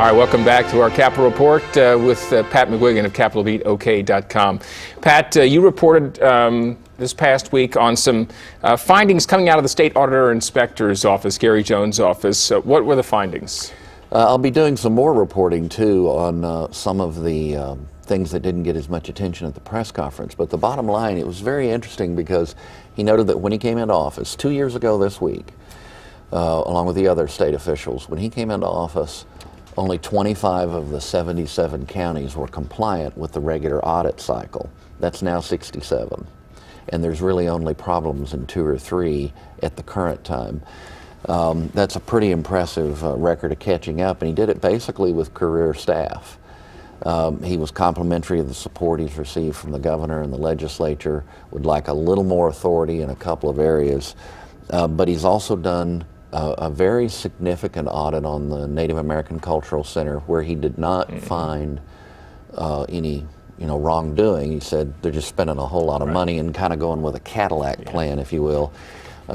All right, welcome back to our Capitol Report with Pat McGuigan of CapitolBeatOK.com. Pat, you reported this past week on some findings coming out of the State Auditor Inspector's office, Gary Jones' office. What were the findings? I'll be doing some more reporting, too, on some of the things that didn't get as much attention at the press conference. But the bottom line, it was very interesting because he noted that when he came into office 2 years ago this week, along with the other state officials, when he came into office, only 25 of the 77 counties were compliant with the regular audit cycle. That's now 67. And there's really only problems in 2 or 3 at the current time. That's a pretty impressive record of catching up, and he did it basically with career staff. He was complimentary of the support he's received from the governor and the legislature, would like a little more authority in a couple of areas, but he's also done a very significant audit on the Native American Cultural Center where he did not find any wrongdoing. He said they're just spending a whole lot of money and kind of going with a Cadillac plan, if you will.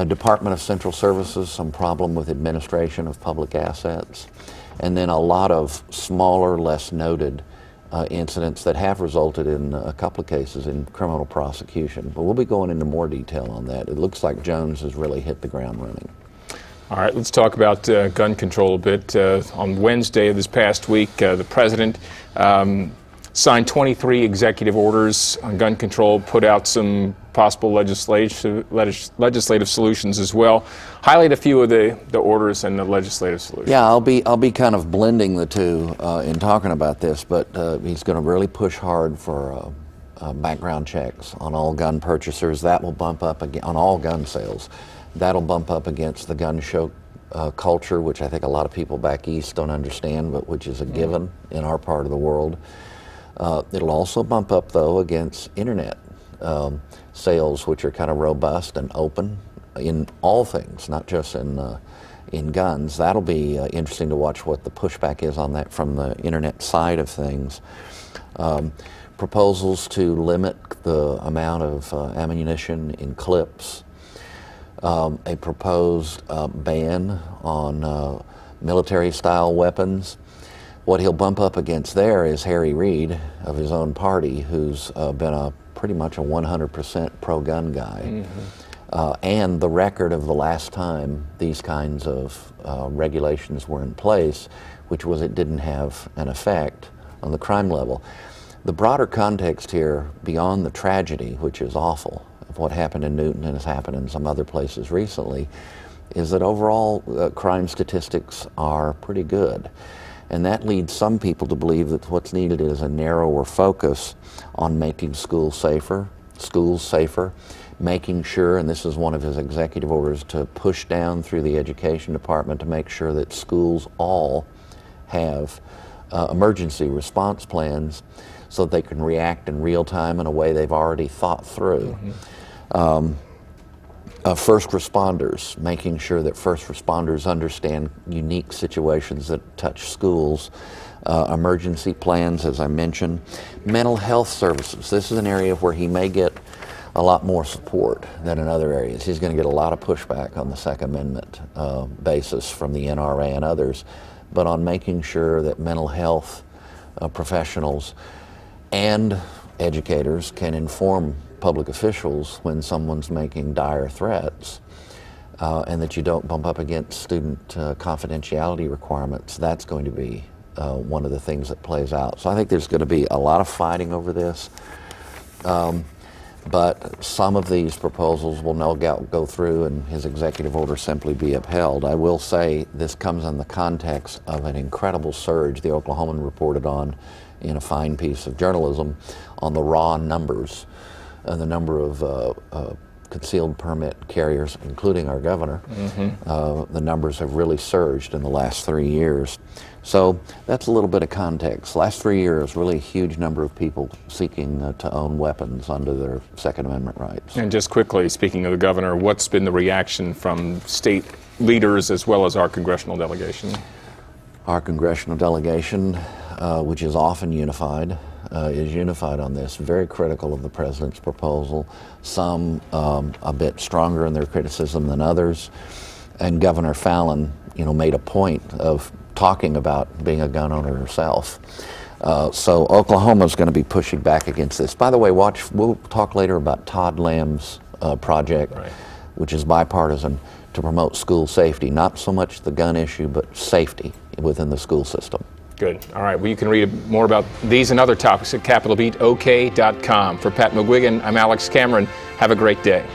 Department of Central Services, some problem with administration of public assets, and then a lot of smaller, less noted incidents that have resulted in a couple of cases in criminal prosecution. But we'll be going into more detail on that. It looks like Jones has really hit the ground running. All right, let's talk about gun control a bit. On Wednesday of this past week, the president signed 23 executive orders on gun control, put out some possible legislative solutions as well. Highlight a few of the orders and the legislative solutions. Yeah, I'll be kind of blending the two in talking about this, but he's going to really push hard for background checks on all gun purchasers. That will bump up again on all gun sales. That'll bump up against the gun show culture, which I think a lot of people back east don't understand, but which is a given in our part of the world. It'll also bump up, though, against internet sales, which are kind of robust and open in all things, not just in guns. That'll be interesting to watch what the pushback is on that from the internet side of things. Proposals to limit the amount of ammunition in clips. A proposed ban on military-style weapons. What he'll bump up against there is Harry Reid of his own party, who's been pretty much a 100% pro-gun guy. And the record of the last time these kinds of regulations were in place, which was it didn't have an effect on the crime level. The broader context here, beyond the tragedy, which is awful, of what happened in Newton and has happened in some other places recently, is that overall crime statistics are pretty good. And that leads some people to believe that what's needed is a narrower focus on making schools safer, making sure, and this is one of his executive orders, to push down through the education department to make sure that schools all have emergency response plans so that they can react in real time in a way they've already thought through. First responders, making sure that first responders understand unique situations that touch schools. Emergency plans, as I mentioned. Mental health services. This is an area where he may get a lot more support than in other areas. He's going to get a lot of pushback on the Second Amendment basis from the NRA and others, but on making sure that mental health professionals and educators can inform public officials when someone's making dire threats, and that you don't bump up against student confidentiality requirements. That's going to be one of the things that plays out. So I think there's going to be a lot of fighting over this, but some of these proposals will no doubt go through and his executive order simply be upheld. I will say this comes in the context of an incredible surge the Oklahoman reported on in a fine piece of journalism on the raw numbers. The number of concealed permit carriers, including our governor, the numbers have really surged in the last 3 years. So that's a little bit of context. Last 3 years, really a huge number of people seeking to own weapons under their Second Amendment rights. And just quickly, speaking of the governor, what's been the reaction from state leaders as well as our congressional delegation? Our congressional delegation, which is often unified, is unified on this, very critical of the president's proposal, some a bit stronger in their criticism than others. And Governor Fallin, made a point of talking about being a gun owner herself. So Oklahoma's going to be pushing back against this. By the way, we'll talk later about Todd Lamb's project, Right. which is bipartisan, to promote school safety. Not so much the gun issue, but safety within the school system. Good. All right. Well, you can read more about these and other topics at capitalbeatok.com. For Pat McGuigan, I'm Alex Cameron. Have a great day.